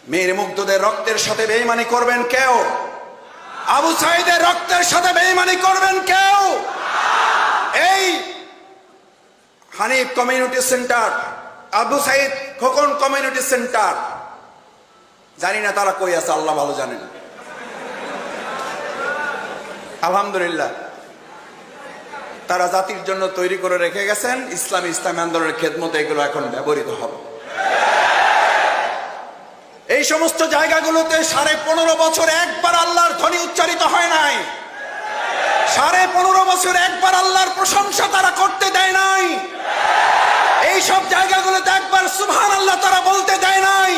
মীর মুগ্ধদের রক্তের সাথে বেঈমানি করবেন কেউ? আবু সাইদের রক্তের সাথে বেঈমানি করবেন কেউ? এই Hanif community centre, Abu Saeed Khokon community centre, জানি না তারা কই আছে, আল্লাহ ভালো জানেন। আলহামদুলিল্লাহ, তারা জাতির জন্য তৈরি করে রেখে গেছেন। ইসলামী আন্দোলনের খেদমতে এগুলো এখন ব্যবহৃত হবে। এই সমস্ত জায়গাগুলোতে 15.5 বছর একবার আল্লাহর ধ্বনি উচ্চারিত হয় নাই। 15.5 বছর একবার আল্লাহর প্রশংসা তারা করতে দেয় নাই। এই সব জায়গাগুলোতে একবার সুবহানাল্লাহ তারা বলতে দেয় নাই।